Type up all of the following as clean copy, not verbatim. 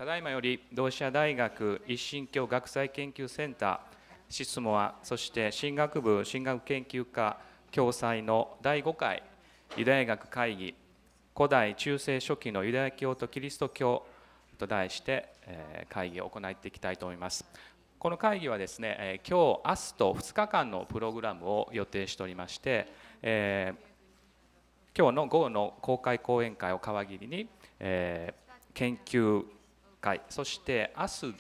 ただいまより同志社大学一神教学際研究センターシスモア、そして神学部神学研究科共催の第5回ユダヤ学会議古代中世初期のユダヤ教とキリスト教と題して会議を行っていきたいと思います。この会議はですね、今日明日と2日間のプログラムを予定しておりまして、今日の午後の公開講演会を皮切りに、研究会、そして明日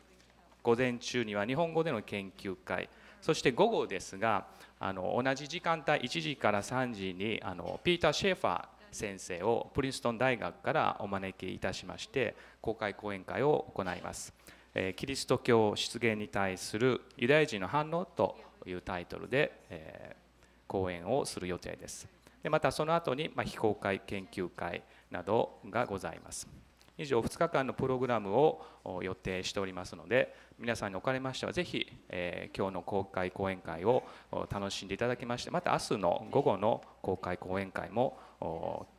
午前中には日本語での研究会、そして午後ですが同じ時間帯1時から3時にピーター・シェーファー先生をプリンストン大学からお招きいたしまして公開講演会を行います。キリスト教出現に対するユダヤ人の反応というタイトルで、講演をする予定です。でまたその後に非公開研究会などがございます。以上2日間のプログラムを予定しておりますので、皆さんにおかれましてはぜひ、今日の公開講演会を楽しんでいただきまして、また明日の午後の公開講演会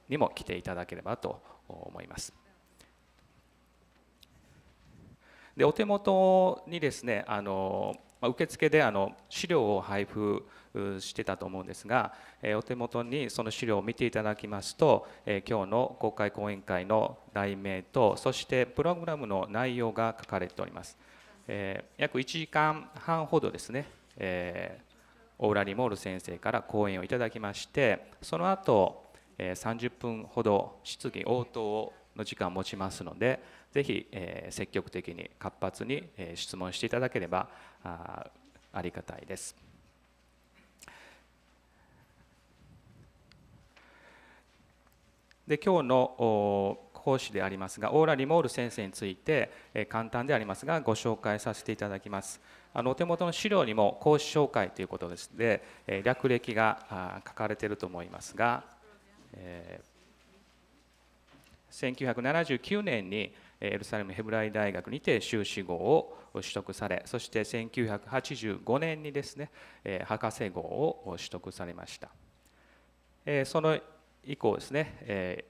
にも来ていただければと思います。でお手元にですね受付で資料を配布してたと思うんですが、お手元にその資料を見ていただきますと、今日の公開講演会の題名とそしてプログラムの内容が書かれております。約1時間半ほどですね、オーラ・リモール先生から講演をいただきまして、その後30分ほど質疑応答の時間を持ちますので、ぜひ積極的に活発に質問していただければありがたいです。で今日の講師でありますが、オーラ・リモール先生について簡単でありますがご紹介させていただきます。お手元の資料にも講師紹介ということですので略歴が書かれていると思いますが、1979年にエルサレムヘブライ大学にて修士号を取得され、そして1985年にですね博士号を取得されました。その以降ですね、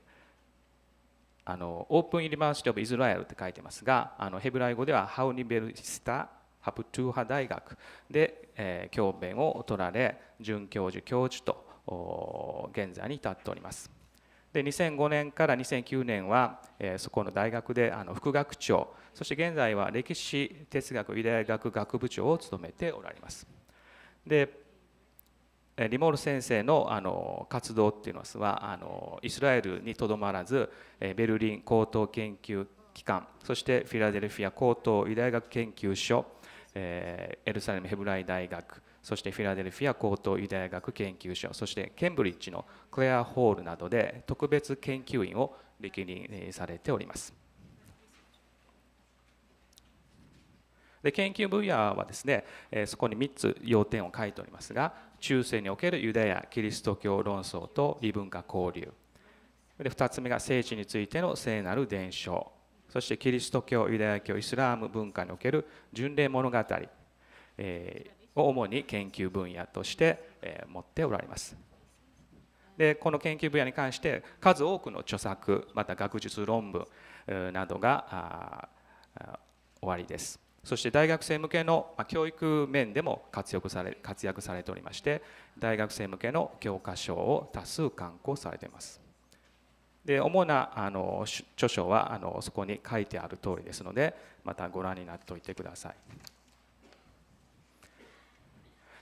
オープン・ユニバーシティ・オブ・イスラエルって書いてますが、ヘブライ語ではハウニベルシタ・ハプトゥーハ大学で、教鞭を取られ准教授教授と現在に至っております。で2005年から2009年は、そこの大学で副学長、そして現在は歴史哲学ユダヤ学学部長を務めておられます。でリモール先生の活動っていうのはイスラエルにとどまらずベルリン高等研究機関、そしてフィラデルフィア高等ユダヤ学研究所、エルサレムヘブライ大学、そしてフィラデルフィア高等ユダヤ学研究所、そしてケンブリッジのクレアホールなどで特別研究員を歴任されております。で研究分野はですね、そこに3つ要点を書いておりますが、中世におけるユダヤ・キリスト教論争と異文化交流で、2つ目が聖地についての聖なる伝承、そしてキリスト教ユダヤ教イスラーム文化における巡礼物語、を主に研究分野として持っておられます。でこの研究分野に関して数多くの著作、また学術論文などがおありです。そして大学生向けの教育面でも活躍されておりまして、大学生向けの教科書を多数刊行されています。で主な著書はそこに書いてある通りですので、またご覧になっておいてください。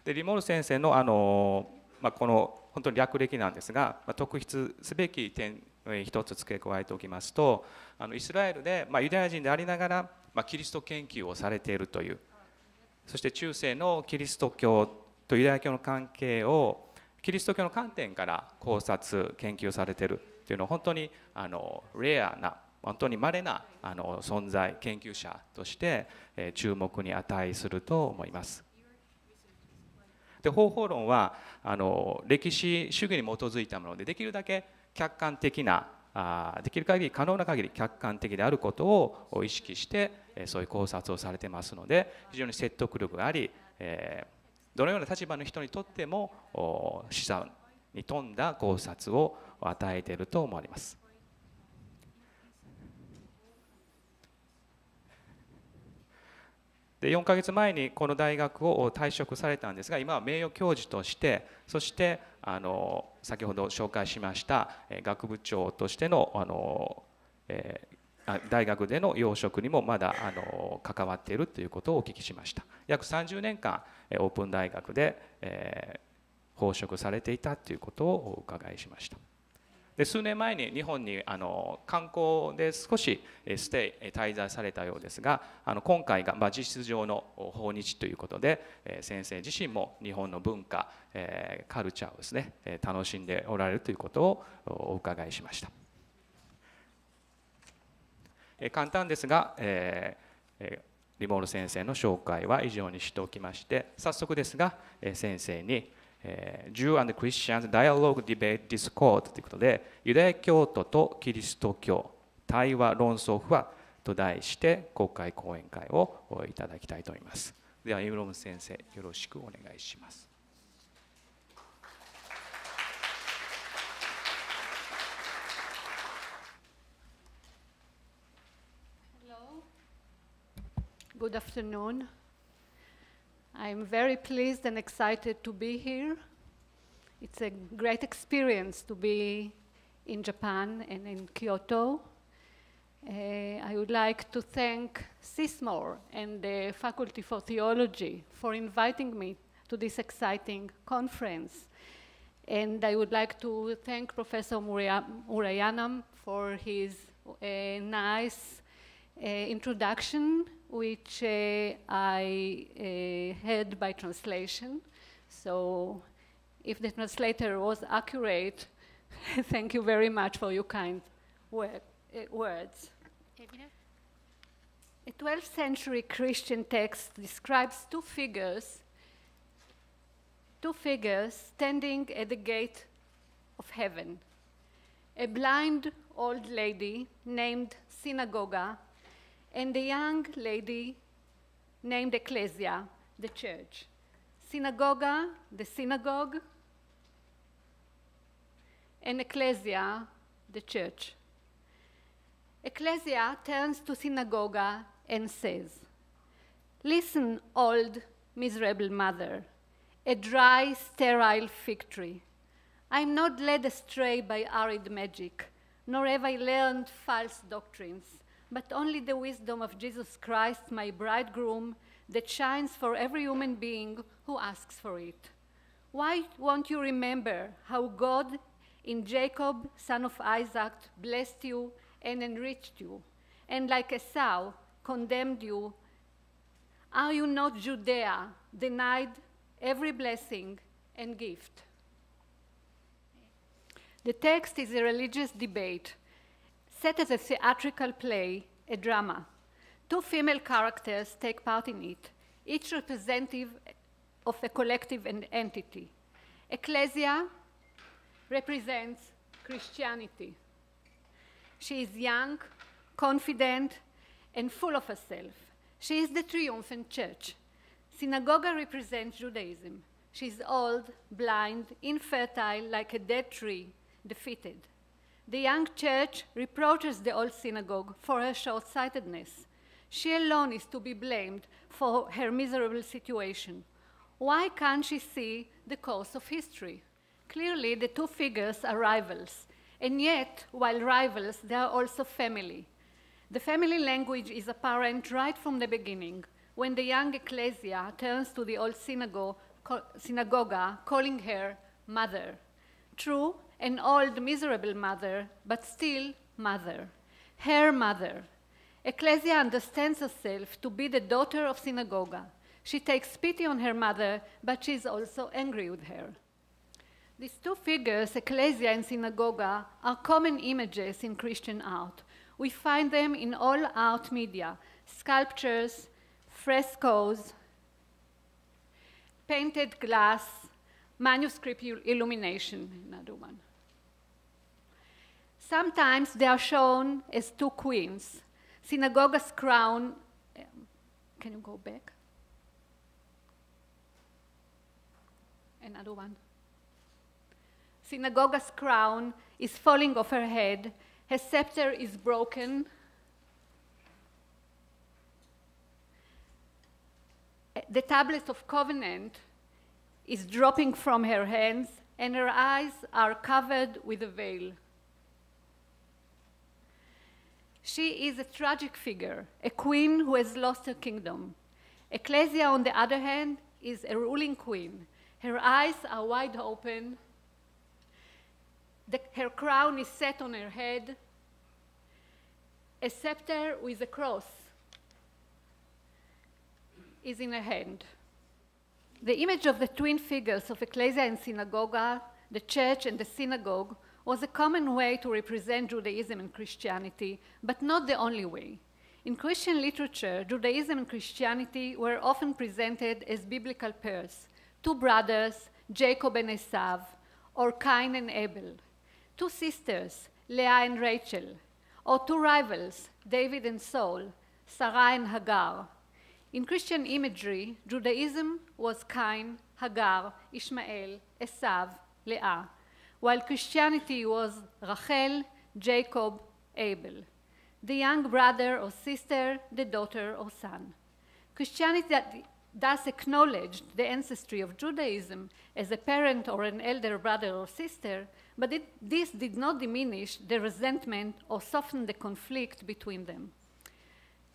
でリモール先生のこの本当に略歴なんですが、特筆すべき点一つ付け加えておきますと、イスラエルでユダヤ人でありながらキリスト研究をされているという、そして中世のキリスト教とユダヤ教の関係をキリスト教の観点から考察研究されているというのは本当にレアな、本当に稀な存在、研究者として注目に値すると思います。で方法論は歴史主義に基づいたもので、できるだけ客観的なできる限り可能な限り客観的であることを意識してそういう考察をされてますので、非常に説得力があり、どのような立場の人にとっても示唆に富んだ考察を与えていると思われます。で4ヶ月前にこの大学を退職されたんですが、今は名誉教授として、そして先ほど紹介しました学部長としての大学での要職にもまだ関わっているということをお聞きしました。約30年間オープン大学で奉職されていたということをお伺いしました。で数年前に日本に観光で少し滞在されたようですが、今回が実質上の訪日ということで、先生自身も日本の文化、カルチャーをですね楽しんでおられるということをお伺いしました。簡単ですが、リモール先生の紹介は以上にしておきまして、早速ですが先生にJew and Christians Dialogue Debate Discord ということで、ユダヤ教徒とキリスト教対話論争不和と題して公開講演会をいただきたいと思います。ではユーロム先生、よろしくお願いします。Good afternoon. I'm very pleased and excited to be here. It's a great experience to be in Japan and in Kyoto. I would like to thank SISMOR and the Faculty for Theology for inviting me to this exciting conference. And I would like to thank Professor Murayanam for his nice introduction, which I had by translation. So if the translator was accurate, thank you very much for your kind words. A 12th century Christian text describes two figures standing at the gate of heaven. A blind old lady named Synagoga and a young lady named Ecclesia, the church. Synagoga, the synagogue, and Ecclesia, the church. Ecclesia turns to Synagoga and says, "Listen, old, miserable mother, a dry, sterile fig tree. I am not led astray by arid magic, nor have I learned false doctrines, but only the wisdom of Jesus Christ, my bridegroom, that shines for every human being who asks for it. Why won't you remember how God in Jacob, son of Isaac, blessed you and enriched you, and like Esau, condemned you? Are you not Judea, denied every blessing and gift?" The text is a religious debate set as a theatrical play, a drama. Two female characters take part in it, each representative of a collective entity. Ecclesia represents Christianity. She is young, confident, and full of herself. She is the triumphant church. Synagoga represents Judaism. She is old, blind, infertile, like a dead tree, defeated. The young church reproaches the old synagogue for her short-sightedness. She alone is to be blamed for her miserable situation. Why can't she see the course of history? Clearly, the two figures are rivals, and yet, while rivals, they are also family. The family language is apparent right from the beginning, when the young ecclesia turns to the old synagoga, calling her mother. True, an old, miserable mother, but still mother, her mother. Ecclesia understands herself to be the daughter of synagoga. She takes pity on her mother, but she is also angry with her. These two figures, Ecclesia and synagoga, are common images in Christian art. We find them in all art media, sculptures, frescoes, painted glass, manuscript illumination, another one. Sometimes they are shown as two queens. Synagoga's crown, can you go back? Another one. Synagoga's crown is falling off her head. Her scepter is broken. the tablet of covenant is dropping from her hands, and her eyes are covered with a veil. She is a tragic figure, a queen who has lost her kingdom. Ecclesia, on the other hand, is a ruling queen. Her eyes are wide open. Her crown is set on her head. A scepter with a cross is in her hand. The image of the twin figures of Ecclesia and Synagoga, the church and the synagogue, was a common way to represent Judaism and Christianity, but not the only way. In Christian literature, Judaism and Christianity were often presented as biblical pairs: two brothers, Jacob and Esau, or Cain and Abel; two sisters, Leah and Rachel; or two rivals, David and Saul, Sarah and Hagar. In Christian imagery, Judaism was Cain, Hagar, Ishmael, Esau, Leah, while Christianity was Rachel, Jacob, Abel, the young brother or sister, the daughter or son. Christianity thus acknowledged the ancestry of Judaism as a parent or an elder brother or sister, but this did not diminish the resentment or soften the conflict between them.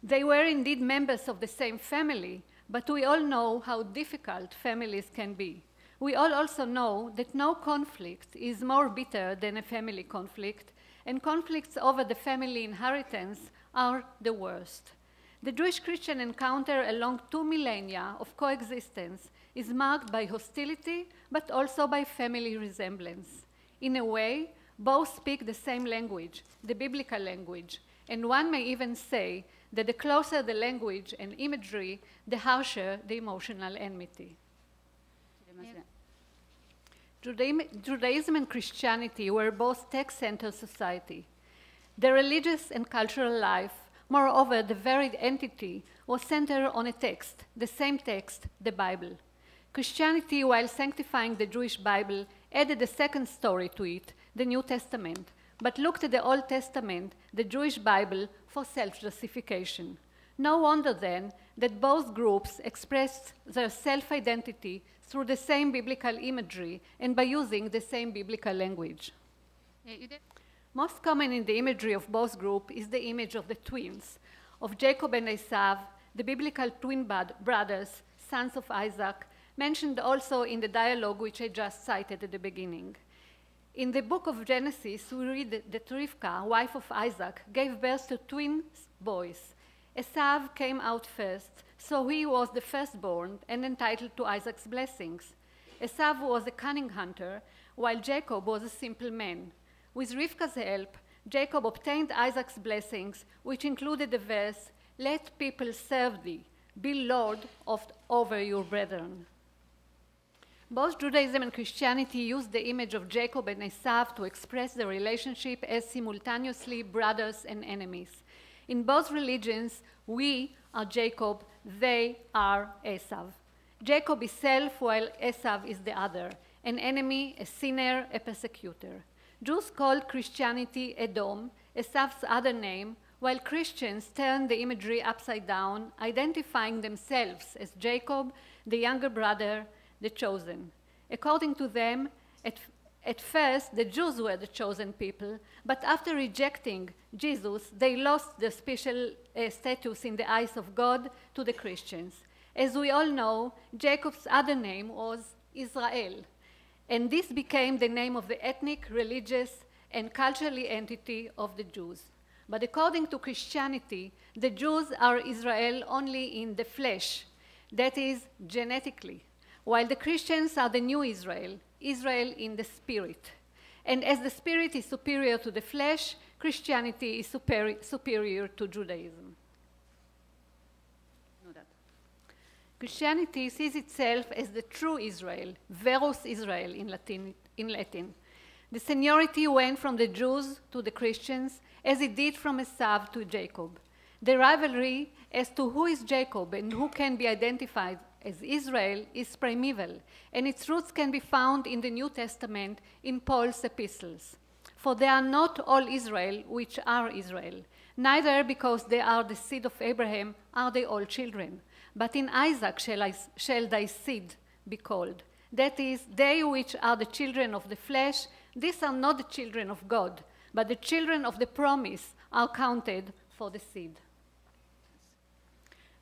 They were indeed members of the same family, but we all know how difficult families can be. We all also know that no conflict is more bitter than a family conflict, and conflicts over the family inheritance are the worst. The Jewish-Christian encounter along 2 millennia of coexistence is marked by hostility, but also by family resemblance. In a way, both speak the same language, the biblical language, and one may even say that the closer the language and imagery, the harsher the emotional enmity. Judaism and Christianity were both text-centered society. The religious and cultural life, moreover, the very entity, was centered on a text, the same text, the Bible. Christianity, while sanctifying the Jewish Bible, added a second story to it, the New Testament, but looked at the Old Testament, the Jewish Bible, for self-justification. No wonder then that both groups expressed their self-identity through the same biblical imagery and by using the same biblical language. Most common in the imagery of both groups is the image of the twins, of Jacob and Esau, the biblical twin brothers, sons of Isaac, mentioned also in the dialogue which I just cited at the beginning. In the book of Genesis, we read that Rivka, wife of Isaac, gave birth to twin boys. Esau came out first, so he was the firstborn and entitled to Isaac's blessings. Esau was a cunning hunter, while Jacob was a simple man. With Rivka's help, Jacob obtained Isaac's blessings, which included the verse, "Let people serve thee, be Lord over your brethren." Both Judaism and Christianity used the image of Jacob and Esau to express the relationship as simultaneously brothers and enemies. In both religions, we are Jacob, they are Esau. Jacob is self, while Esau is the other, an enemy, a sinner, a persecutor. Jews called Christianity Edom, Esau's other name, while Christians turned the imagery upside down, identifying themselves as Jacob, the younger brother, the chosen. According to them, at first, the Jews were the chosen people, but after rejecting Jesus, they lost their special status in the eyes of God to the Christians. As we all know, Jacob's other name was Israel, and this became the name of the ethnic, religious, and cultural entity of the Jews. But according to Christianity, the Jews are Israel only in the flesh, that is, genetically, while the Christians are the new Israel, Israel in the spirit. And as the spirit is superior to the flesh, Christianity is superior to Judaism. Christianity sees itself as the true Israel, Verus Israel in Latin. The seniority went from the Jews to the Christians, as it did from Esau to Jacob. The rivalry as to who is Jacob and who can be identified as Israel is primeval, and its roots can be found in the New Testament in Paul's epistles. For they are not all Israel which are Israel. Neither because they are the seed of Abraham are they all children, but in Isaac shall thy seed be called. That is, they which are the children of the flesh, these are not the children of God, but the children of the promise are counted for the seed.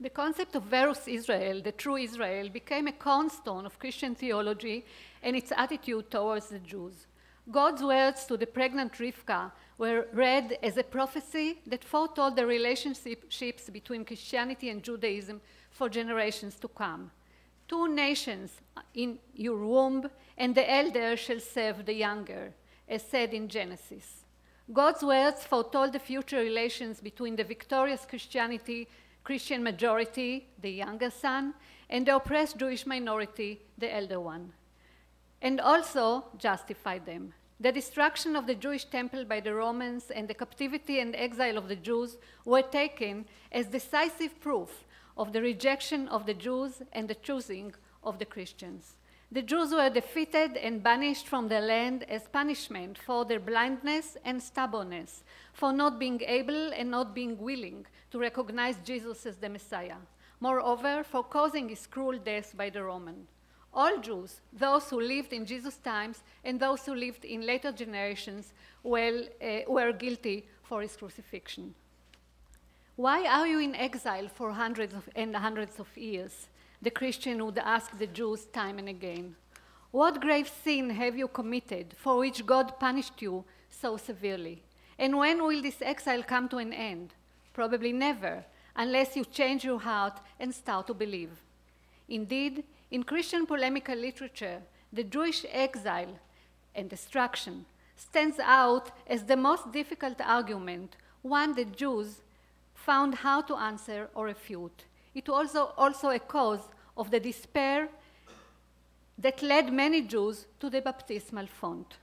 The concept of Verus Israel, the true Israel, became a cornerstone of Christian theology and its attitude towards the Jews. God's words to the pregnant Rivka were read as a prophecy that foretold the relationships between Christianity and Judaism for generations to come. Two nations in your womb, and the elder shall serve the younger, as said in Genesis. God's words foretold the future relations between the victorious Christian majority, the younger son, and the oppressed Jewish minority, the elder one, and also justified them. The destruction of the Jewish temple by the Romans and the captivity and exile of the Jews were taken as decisive proof of the rejection of the Jews and the choosing of the Christians. The Jews were defeated and banished from their land as punishment for their blindness and stubbornness, for not being able and not being willing to recognize Jesus as the Messiah. Moreover, for causing his cruel death by the Roman. All Jews, those who lived in Jesus' times and those who lived in later generations, were guilty for his crucifixion. Why are you in exile for hundreds of years? The Christian would ask the Jews time and again. What grave sin have you committed for which God punished you so severely? And when will this exile come to an end? Probably never, unless you change your heart and start to believe. Indeed, in Christian polemical literature, the Jewish exile and destruction stands out as the most difficult argument, one that Jews found hard to answer or refute. It was also a cause of the despair that led many Jews to the baptismal font.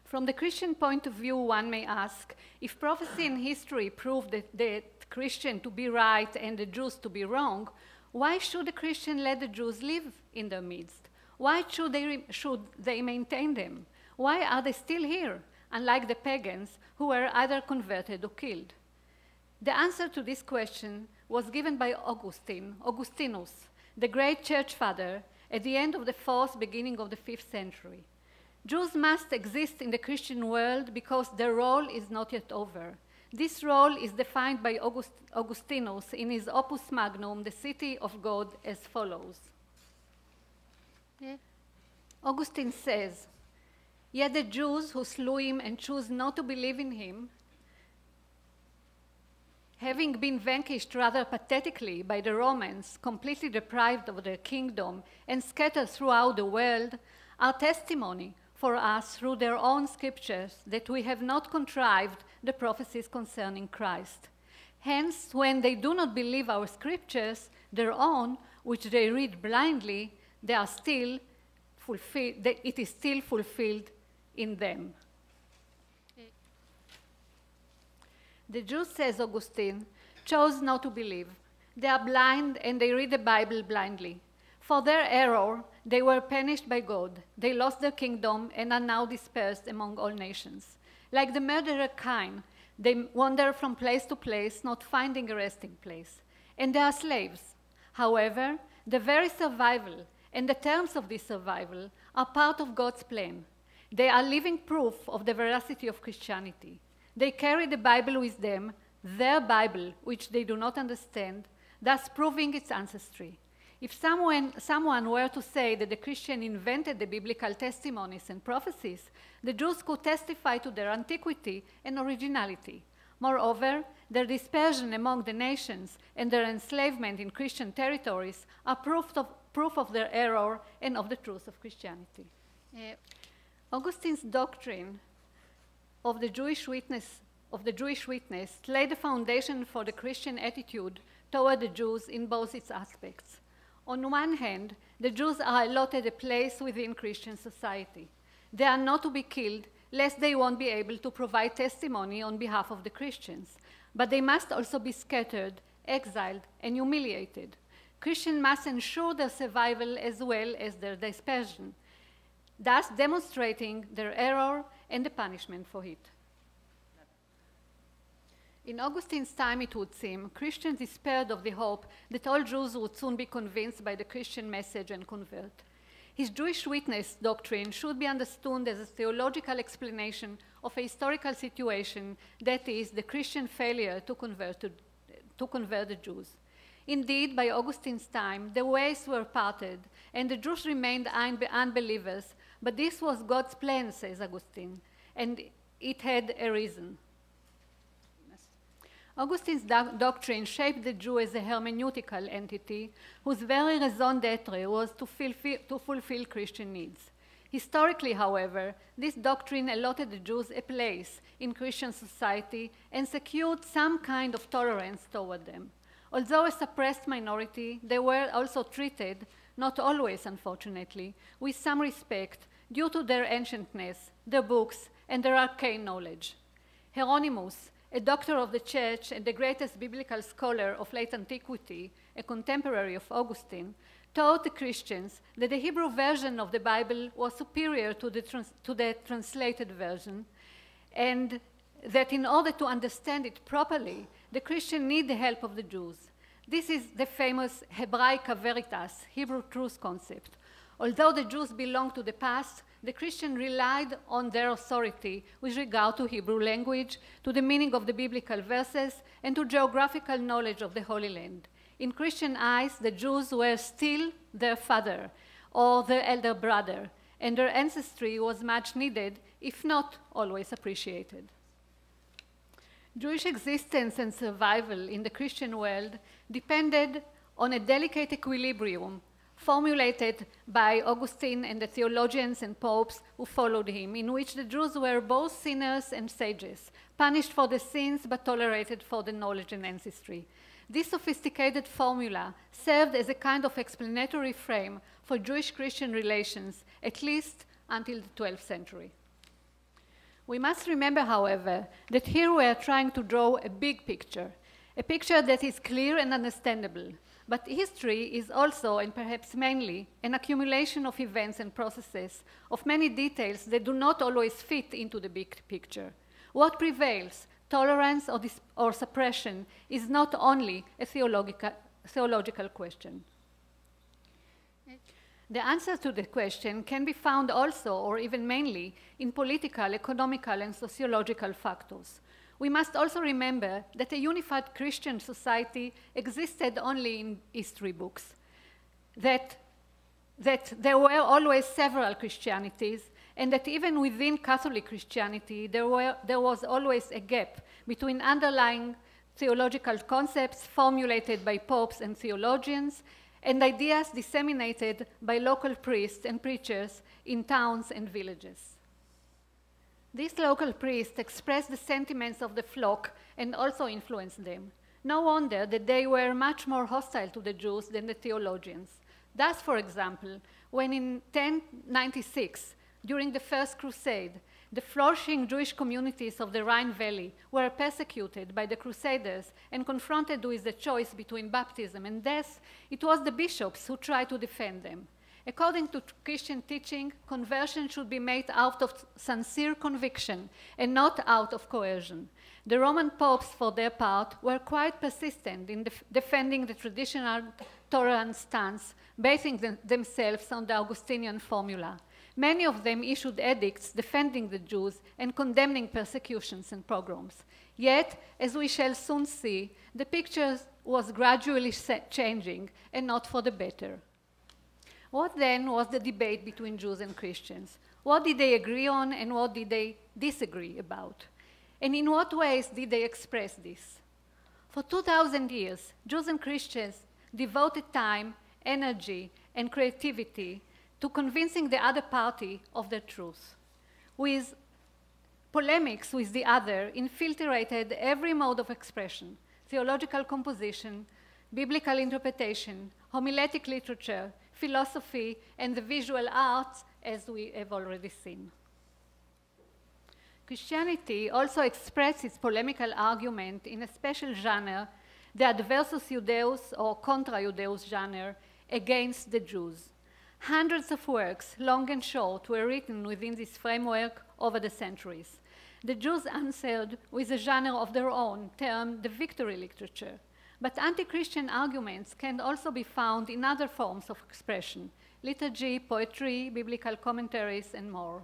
From the Christian point of view, one may ask, if prophecy and history prove the Christian to be right and the Jews to be wrong, why should the Christian let the Jews live in their midst? Why should they maintain them? Why are they still here, unlike the pagans who were either converted or killed? The answer to this question was given by Augustinus, the great church father, at the end of the 4th, beginning of the 5th century. Jews must exist in the Christian world because their role is not yet over. This role is defined by Augustinus in his Opus Magnum, The City of God, as follows. Augustine says, "Yet the Jews who slew him and chose not to believe in him, having been vanquished rather pathetically by the Romans, completely deprived of their kingdom and scattered throughout the world, are testimony for us through their own scriptures that we have not contrived the prophecies concerning Christ. Hence, when they do not believe our scriptures, their own, which they read blindly, it is still fulfilled in them." The Jews, says Augustine, chose not to believe. They are blind and they read the Bible blindly. For their error, they were punished by God. They lost their kingdom and are now dispersed among all nations. Like the murderer Cain, they wander from place to place, not finding a resting place. And they are slaves. However, the very survival and the terms of this survival are part of God's plan. They are living proof of the veracity of Christianity. They carry the Bible with them, their Bible, which they do not understand, thus proving its ancestry. If someone were to say that the Christian invented the biblical testimonies and prophecies, the Jews could testify to their antiquity and originality. Moreover, their dispersion among the nations and their enslavement in Christian territories are proof of their error and of the truth of Christianity. Augustine's doctrine of the Jewish witness laid the foundation for the Christian attitude toward the Jews in both its aspects. On one hand, the Jews are allotted a place within Christian society. They are not to be killed, lest they won't be able to provide testimony on behalf of the Christians. But they must also be scattered, exiled, and humiliated. Christians must ensure their survival as well as their dispersion, thus demonstrating their error and the punishment for it. In Augustine's time, it would seem, Christians despaired of the hope that all Jews would soon be convinced by the Christian message and convert. His Jewish witness doctrine should be understood as a theological explanation of a historical situation, that is, the Christian failure to convert the Jews. Indeed, by Augustine's time, the ways were parted, and the Jews remained unbelievers, but this was God's plan, says Augustine, and it had a reason. Augustine's doctrine shaped the Jew as a hermeneutical entity whose very raison d'etre was to fulfill Christian needs. Historically, however, this doctrine allotted the Jews a place in Christian society and secured some kind of tolerance toward them. Although a suppressed minority, they were also treated, not always unfortunately, with some respect due to their ancientness, their books, and their arcane knowledge. Hieronymus, a doctor of the church and the greatest biblical scholar of late antiquity, a contemporary of Augustine, taught the Christians that the Hebrew version of the Bible was superior to the translated version, and that in order to understand it properly, the Christian need the help of the Jews. This is the famous Hebraica Veritas, Hebrew truth concept. Although the Jews belong to the past, the Christian relied on their authority with regard to Hebrew language, to the meaning of the biblical verses, and to geographical knowledge of the Holy Land. In Christian eyes, the Jews were still their father or their elder brother, and their ancestry was much needed, if not always appreciated. Jewish existence and survival in the Christian world depended on a delicate equilibrium formulated by Augustine and the theologians and popes who followed him, in which the Jews were both sinners and sages, punished for the sins but tolerated for the knowledge and ancestry. This sophisticated formula served as a kind of explanatory frame for Jewish-Christian relations, at least until the 12th century. We must remember, however, that here we are trying to draw a big picture, a picture that is clear and understandable. But history is also, and perhaps mainly, an accumulation of events and processes, of many details that do not always fit into the big picture. What prevails, tolerance or suppression, is not only a theological question. The answer to the question can be found also, or even mainly, in political, economical, and sociological factors. We must also remember that a unified Christian society existed only in history books, that there were always several Christianities, and that even within Catholic Christianity, there was always a gap between underlying theological concepts formulated by popes and theologians and ideas disseminated by local priests and preachers in towns and villages. These local priests expressed the sentiments of the flock and also influenced them. No wonder that they were much more hostile to the Jews than the theologians. Thus, for example, when in 1096, during the First Crusade, the flourishing Jewish communities of the Rhine Valley were persecuted by the Crusaders and confronted with the choice between baptism and death, it was the bishops who tried to defend them. According to Christian teaching, conversion should be made out of sincere conviction and not out of coercion. The Roman popes, for their part, were quite persistent in defending the traditional tolerant stance, basing themselves on the Augustinian formula. Many of them issued edicts defending the Jews and condemning persecutions and pogroms. Yet, as we shall soon see, the picture was gradually changing, and not for the better. What then was the debate between Jews and Christians? What did they agree on and what did they disagree about? And in what ways did they express this? For 2,000 years, Jews and Christians devoted time, energy, and creativity to convincing the other party of their truth. With polemics with the other infiltrated every mode of expression: theological composition, biblical interpretation, homiletic literature, philosophy, and the visual arts, as we have already seen. Christianity also expressed its polemical argument in a special genre, the adversus Judaeus or contra Judaeus genre, against the Jews. Hundreds of works, long and short, were written within this framework over the centuries. The Jews answered with a genre of their own, termed the victory literature. But anti-Christian arguments can also be found in other forms of expression: liturgy, poetry, biblical commentaries, and more.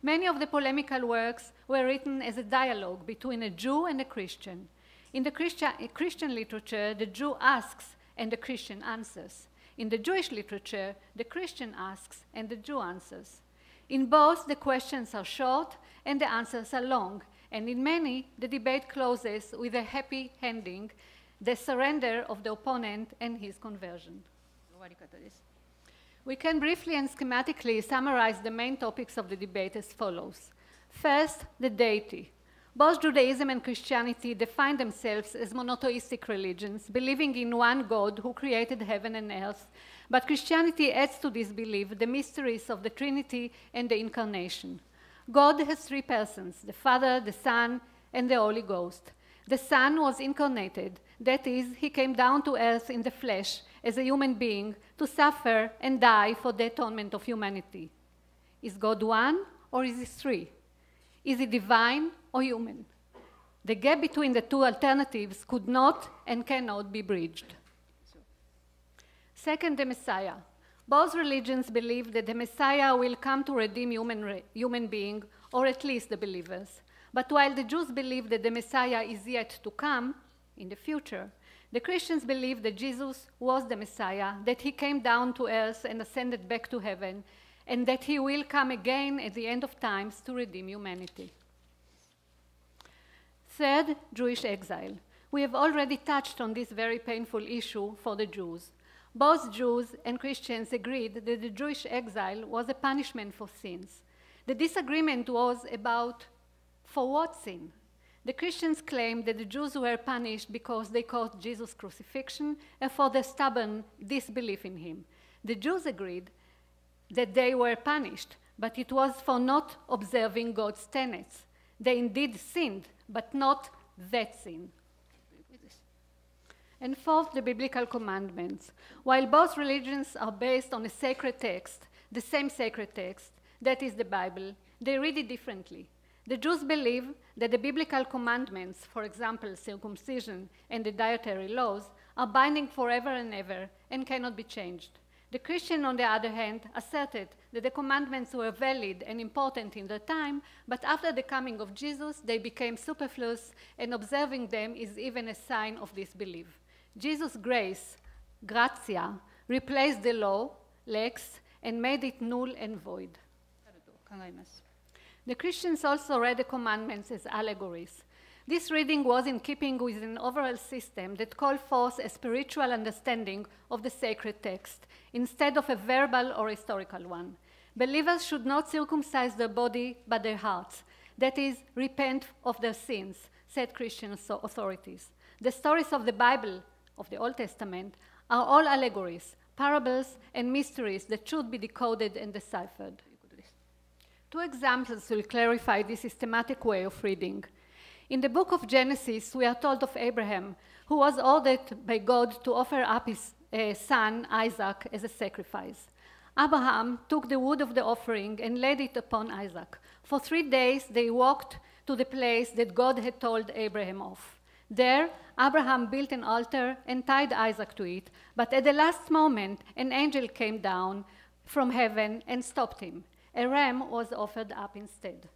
Many of the polemical works were written as a dialogue between a Jew and a Christian. In the Christian literature, the Jew asks and the Christian answers. In the Jewish literature, the Christian asks and the Jew answers. In both, the questions are short and the answers are long, and in many, the debate closes with a happy ending, the surrender of the opponent and his conversion. We can briefly and schematically summarize the main topics of the debate as follows. First, the deity. Both Judaism and Christianity define themselves as monotheistic religions, believing in one God who created heaven and earth, but Christianity adds to this belief the mysteries of the Trinity and the Incarnation. God has three persons: the Father, the Son, and the Holy Ghost. The Son was incarnated, that is, he came down to earth in the flesh as a human being to suffer and die for the atonement of humanity. Is God one or is he three? Is he divine or human? The gap between the two alternatives could not and cannot be bridged. Second, the Messiah. Both religions believe that the Messiah will come to redeem human being, or at least the believers. But while the Jews believe that the Messiah is yet to come in the future, the Christians believe that Jesus was the Messiah, that he came down to earth and ascended back to heaven, and that he will come again at the end of times to redeem humanity. Third, Jewish exile. We have already touched on this very painful issue for the Jews. Both Jews and Christians agreed that the Jewish exile was a punishment for sins. The disagreement was about for what sin? The Christians claimed that the Jews were punished because they caused Jesus' crucifixion and for their stubborn disbelief in him. The Jews agreed that they were punished, but it was for not observing God's tenets. They indeed sinned, but not that sin. And fourth, the biblical commandments. While both religions are based on a sacred text, the same sacred text, that is the Bible, they read it differently. The Jews believe that the biblical commandments, for example, circumcision and the dietary laws, are binding forever and ever and cannot be changed. The Christian, on the other hand, asserted that the commandments were valid and important in their time, but after the coming of Jesus, they became superfluous, and observing them is even a sign of disbelief. Jesus' grace, gratia, replaced the law, lex, and made it null and void. The Christians also read the commandments as allegories. This reading was in keeping with an overall system that called forth a spiritual understanding of the sacred text, instead of a verbal or historical one. Believers should not circumcise their body, but their hearts. That is, repent of their sins, said Christian authorities. The stories of the Bible, of the Old Testament, are all allegories, parables, and mysteries that should be decoded and deciphered. Two examples will clarify this systematic way of reading. In the book of Genesis, we are told of Abraham, who was ordered by God to offer up his son Isaac as a sacrifice. Abraham took the wood of the offering and laid it upon Isaac. For 3 days they walked to the place that God had told Abraham of. There, Abraham built an altar and tied Isaac to it, but at the last moment, an angel came down from heaven and stopped him. A ram was offered up instead.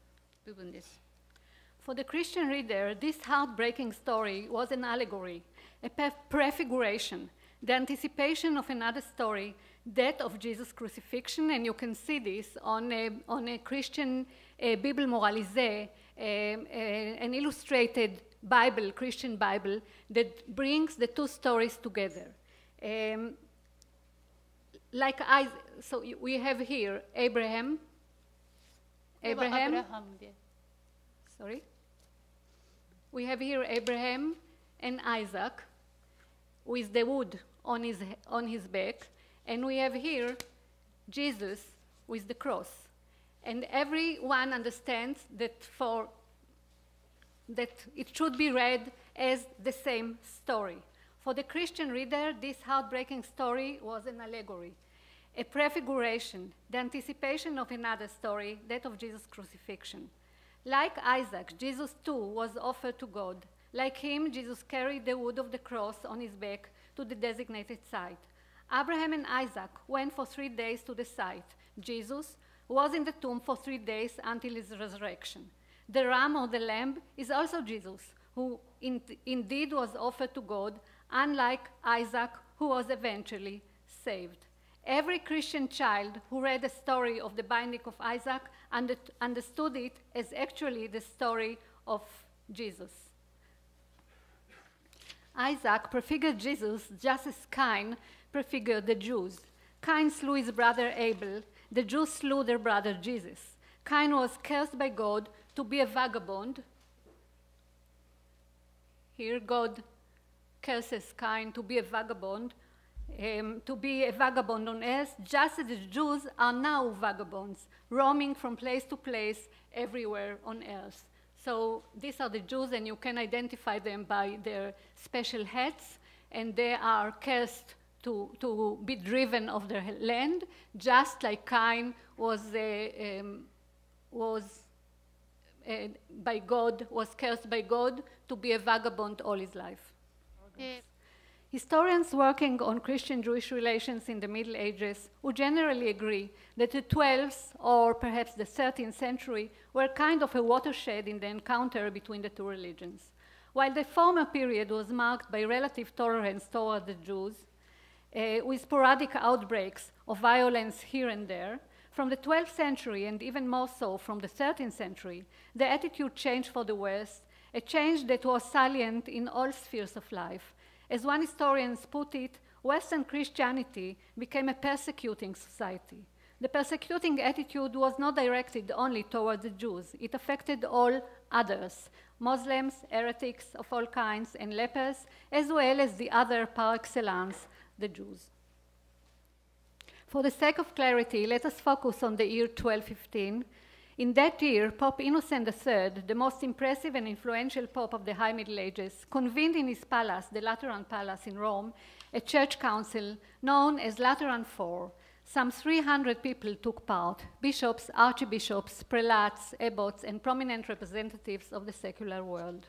For the Christian reader, this heartbreaking story was an allegory, a prefiguration, the anticipation of another story, that of Jesus' crucifixion, and you can see this on a Christian Bible Moralisé, an illustrated Bible, Christian Bible, that brings the two stories together. So we have here Abraham. Sorry. We have here Abraham and Isaac with the wood on his back, and we have here Jesus with the cross. And everyone understands that it should be read as the same story. For the Christian reader, this heartbreaking story was an allegory, a prefiguration, the anticipation of another story, that of Jesus' crucifixion. Like Isaac, Jesus too was offered to God. Like him, Jesus carried the wood of the cross on his back to the designated site. Abraham and Isaac went for 3 days to the site. Jesus was in the tomb for 3 days until his resurrection. The ram or the lamb is also Jesus, who indeed was offered to God, unlike Isaac, who was eventually saved. Every Christian child who read the story of the binding of Isaac understood it as actually the story of Jesus. Isaac prefigured Jesus just as Cain prefigured the Jews. Cain slew his brother Abel. The Jews slew their brother Jesus. Cain was cursed by God to be a vagabond. Here God curses Cain to be a vagabond, on earth, just as the Jews are now vagabonds, roaming from place to place everywhere on earth. So these are the Jews, and you can identify them by their special hats, and they are cursed to be driven off their land, just like Cain was cursed by God to be a vagabond all his life. Historians working on Christian-Jewish relations in the Middle Ages would generally agree that the 12th or perhaps the 13th century were kind of a watershed in the encounter between the two religions. While the former period was marked by relative tolerance toward the Jews, with sporadic outbreaks of violence here and there, from the 12th century and even more so from the 13th century, the attitude changed for the West, a change that was salient in all spheres of life. As one historian put it, Western Christianity became a persecuting society. The persecuting attitude was not directed only toward the Jews. It affected all others, Muslims, heretics of all kinds, and lepers, as well as the other par excellence, the Jews. For the sake of clarity, let us focus on the year 1215. In that year, Pope Innocent III, the most impressive and influential pope of the High Middle Ages, convened in his palace, the Lateran Palace in Rome, a church council known as Lateran IV. Some 300 people took part: bishops, archbishops, prelates, abbots, and prominent representatives of the secular world.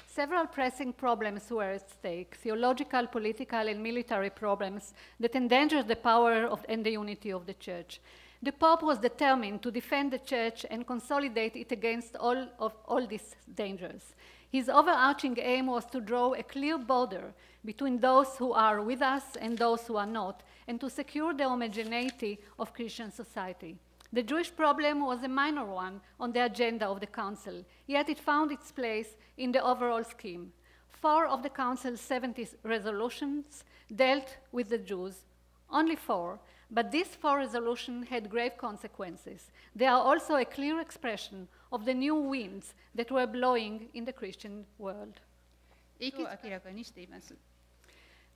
Several pressing problems were at stake: theological, political, and military problems that endangered the power and the unity of the church. The Pope was determined to defend the church and consolidate it against all these dangers. His overarching aim was to draw a clear border between those who are with us and those who are not, and to secure the homogeneity of Christian society. The Jewish problem was a minor one on the agenda of the Council, yet it found its place in the overall scheme. 4 of the Council's 70 resolutions dealt with the Jews, only 4, but these 4 resolutions had grave consequences. They are also a clear expression of the new winds that were blowing in the Christian world.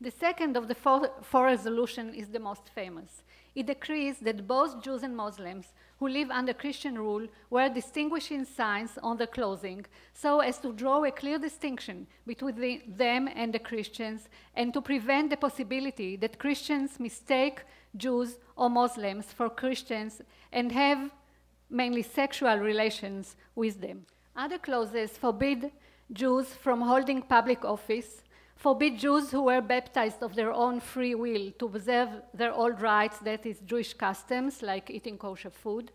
The second of the 4 resolutions is the most famous. It decrees that both Jews and Muslims who live under Christian rule wear distinguishing signs on their clothing, so as to draw a clear distinction between them and the Christians, and to prevent the possibility that Christians mistake Jews or Muslims for Christians and have mainly sexual relations with them. Other clauses forbid Jews from holding public office, forbid Jews who were baptized of their own free will to observe their old rites, that is, Jewish customs, like eating kosher food,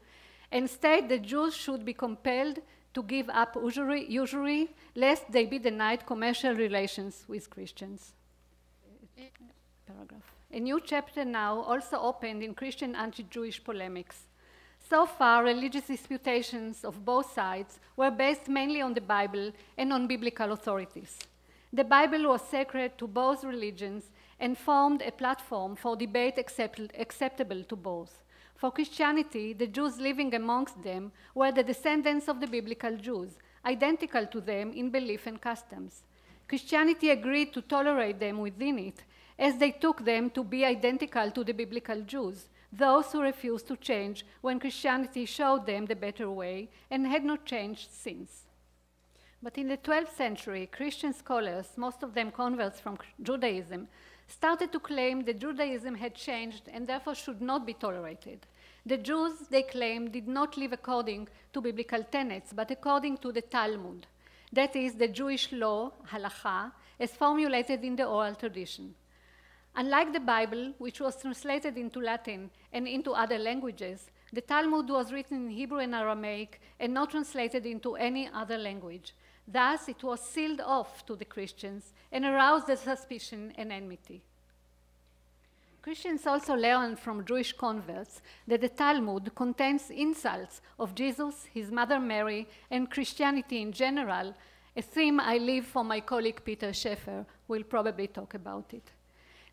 and state that Jews should be compelled to give up usury lest they be denied commercial relations with Christians. Paragraph. A new chapter now also opened in Christian anti-Jewish polemics. So far, religious disputations of both sides were based mainly on the Bible and on biblical authorities. The Bible was sacred to both religions and formed a platform for debate acceptable to both. For Christianity, the Jews living amongst them were the descendants of the biblical Jews, identical to them in belief and customs. Christianity agreed to tolerate them within it, as they took them to be identical to the biblical Jews, those who refused to change when Christianity showed them the better way and had not changed since. But in the 12th century, Christian scholars, most of them converts from Judaism, started to claim that Judaism had changed and therefore should not be tolerated. The Jews, they claim, did not live according to biblical tenets, but according to the Talmud. That is, the Jewish law, halakha, as formulated in the oral tradition. Unlike the Bible, which was translated into Latin and into other languages, the Talmud was written in Hebrew and Aramaic and not translated into any other language. Thus, it was sealed off to the Christians and aroused the suspicion and enmity. Christians also learned from Jewish converts that the Talmud contains insults of Jesus, his mother Mary, and Christianity in general, a theme I leave for my colleague Peter Schaeffer, who will probably talk about it.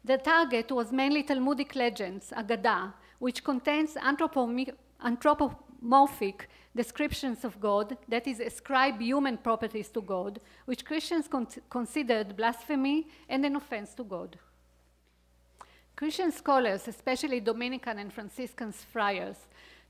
The target was mainly Talmudic legends, Agadah, which contains anthropomorphic descriptions of God, that is, ascribe human properties to God, which Christians considered blasphemy and an offense to God. Christian scholars, especially Dominican and Franciscan friars,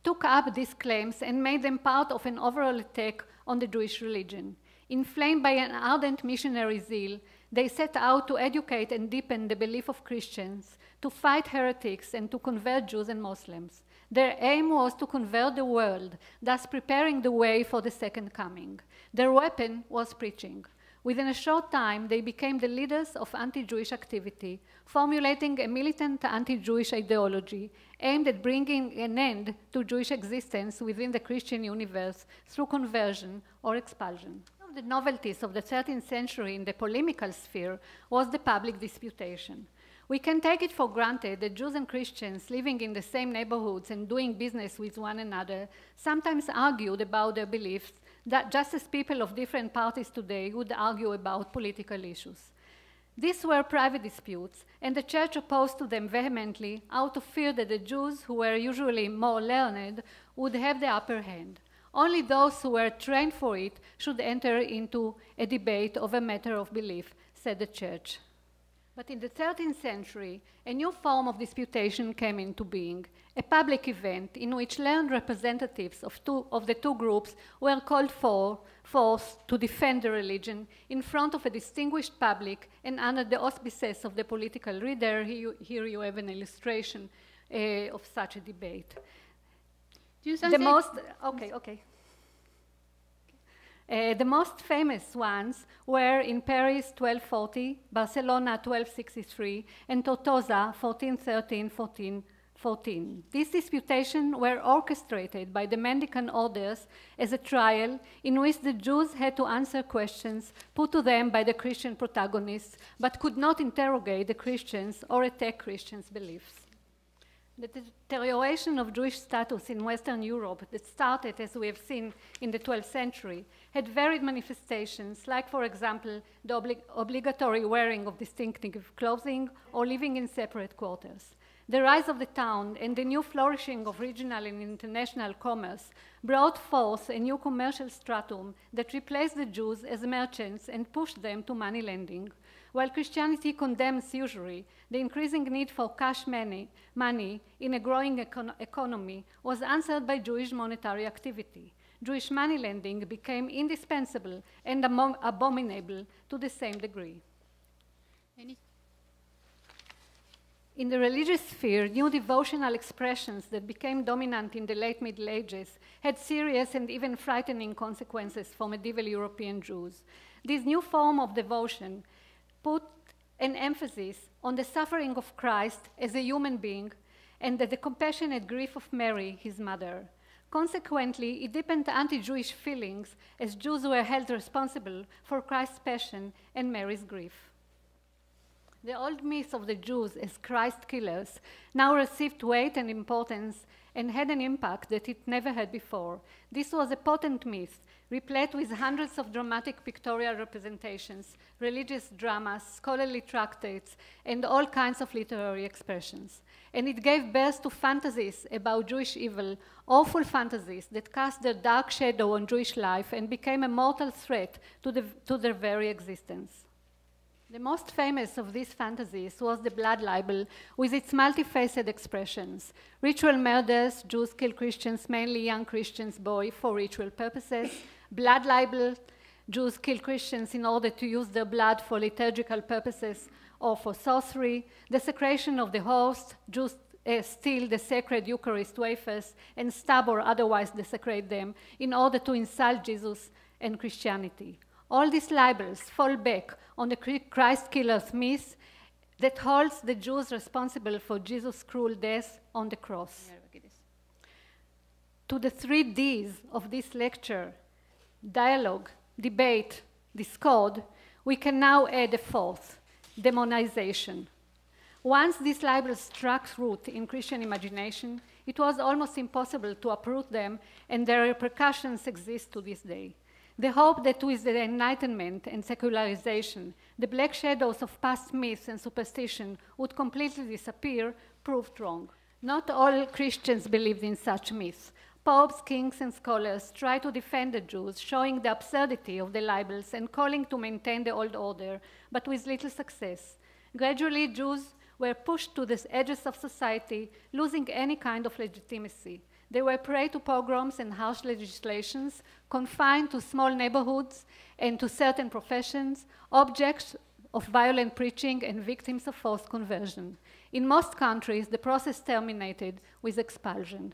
took up these claims and made them part of an overall attack on the Jewish religion. Inflamed by an ardent missionary zeal, they set out to educate and deepen the belief of Christians, to fight heretics, and to convert Jews and Muslims. Their aim was to convert the world, thus preparing the way for the second coming. Their weapon was preaching. Within a short time, they became the leaders of anti-Jewish activity, formulating a militant anti-Jewish ideology aimed at bringing an end to Jewish existence within the Christian universe through conversion or expulsion. One of the novelties of the 13th century in the polemical sphere was the public disputation. We can take it for granted that Jews and Christians living in the same neighborhoods and doing business with one another sometimes argued about their beliefs, that just as people of different parties today would argue about political issues. These were private disputes, and the church opposed to them vehemently out of fear that the Jews, who were usually more learned, would have the upper hand. Only those who were trained for it should enter into a debate of a matter of belief, said the church. But in the 13th century, a new form of disputation came into being, a public event in which learned representatives of the two groups were called forth to defend the religion in front of a distinguished public and under the auspices of the political reader. Here you have an illustration of such a debate. The most famous ones were in Paris 1240, Barcelona 1263, and Tortosa 1413-1414. These disputations were orchestrated by the Mendicant orders as a trial in which the Jews had to answer questions put to them by the Christian protagonists, but could not interrogate the Christians or attack Christians' beliefs. The deterioration of Jewish status in Western Europe that started, as we have seen, in the 12th century, had varied manifestations, like, for example, the obligatory wearing of distinctive clothing or living in separate quarters. The rise of the town and the new flourishing of regional and international commerce brought forth a new commercial stratum that replaced the Jews as merchants and pushed them to money lending. While Christianity condemns usury, the increasing need for cash money in a growing economy was answered by Jewish monetary activity. Jewish money lending became indispensable and abominable to the same degree. In the religious sphere, new devotional expressions that became dominant in the late Middle Ages had serious and even frightening consequences for medieval European Jews. This new form of devotion put an emphasis on the suffering of Christ as a human being and the compassionate grief of Mary, his mother. Consequently, it deepened anti-Jewish feelings as Jews were held responsible for Christ's passion and Mary's grief. The old myth of the Jews as Christ killers now received weight and importance and had an impact that it never had before. This was a potent myth, replete with hundreds of dramatic pictorial representations, religious dramas, scholarly tractates, and all kinds of literary expressions. And it gave birth to fantasies about Jewish evil, awful fantasies that cast their dark shadow on Jewish life and became a mortal threat to their very existence. The most famous of these fantasies was the blood libel, with its multifaceted expressions. Ritual murders, Jews kill Christians, mainly young Christians, boys, for ritual purposes. Blood libel, Jews kill Christians in order to use their blood for liturgical purposes or for sorcery. Desecration of the host, Jews steal the sacred Eucharist wafers and stab or otherwise desecrate them in order to insult Jesus and Christianity. All these libels fall back on the Christ killer's myth that holds the Jews responsible for Jesus' cruel death on the cross. To the 3 Ds of this lecture, dialogue, debate, discord, we can now add a 4th, demonization. Once these libels struck root in Christian imagination, it was almost impossible to uproot them, and their repercussions exist to this day. The hope that with the Enlightenment and secularization, the black shadows of past myths and superstition would completely disappear proved wrong. Not all Christians believed in such myths. Popes, kings, and scholars tried to defend the Jews, showing the absurdity of the libels and calling to maintain the old order, but with little success. Gradually, Jews were pushed to the edges of society, losing any kind of legitimacy. They were prey to pogroms and harsh legislations, confined to small neighborhoods and to certain professions, objects of violent preaching, and victims of forced conversion. In most countries, the process terminated with expulsion.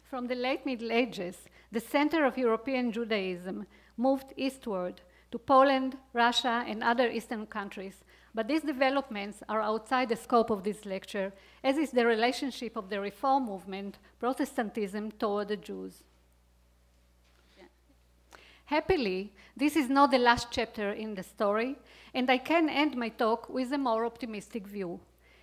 From the late Middle Ages, the center of European Judaism moved eastward to Poland, Russia, and other Eastern countries. But these developments are outside the scope of this lecture, as is the relationship of the Reform movement, Protestantism, toward the Jews. Happily, this is not the last chapter in the story, and I can end my talk with a more optimistic view.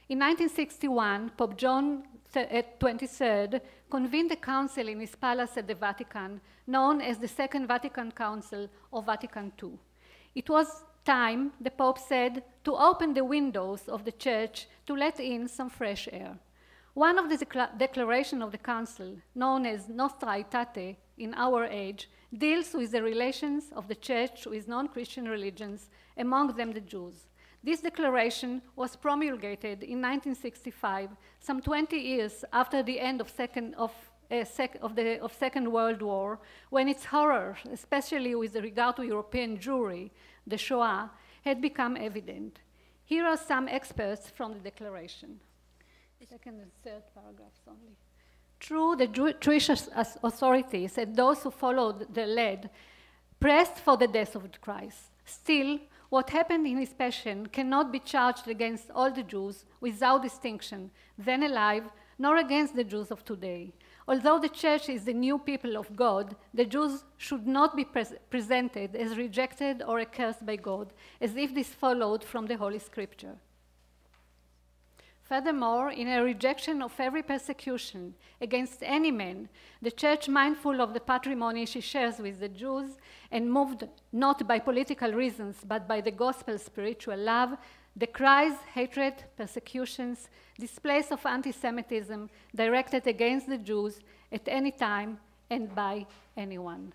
In 1961, Pope John XXIII convened a council in his palace at the Vatican, known as the Second Vatican Council or Vatican II. It was time, the Pope said, to open the windows of the church to let in some fresh air. One of the declarations of the Council, known as Nostra Aetate in our age, deals with the relations of the church with non-Christian religions, among them the Jews. This declaration was promulgated in 1965, some 20 years after the end of Second World War, when its horror, especially with regard to European Jewry, the Shoah, had become evident. Here are some excerpts from the declaration. Second and third paragraphs only. True, the Jewish authorities and those who followed the lead pressed for the death of Christ. Still, what happened in his passion cannot be charged against all the Jews without distinction, then alive, nor against the Jews of today. Although the church is the new people of God, the Jews should not be presented as rejected or accursed by God, as if this followed from the Holy Scripture. Furthermore, in a rejection of every persecution against any man, the church, mindful of the patrimony she shares with the Jews, and moved not by political reasons, but by the gospel's spiritual love, decries hatred, persecutions, displays of anti-Semitism directed against the Jews at any time and by anyone.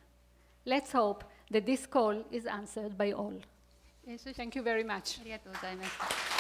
Let's hope that this call is answered by all. Thank you very much. ありがとうございました。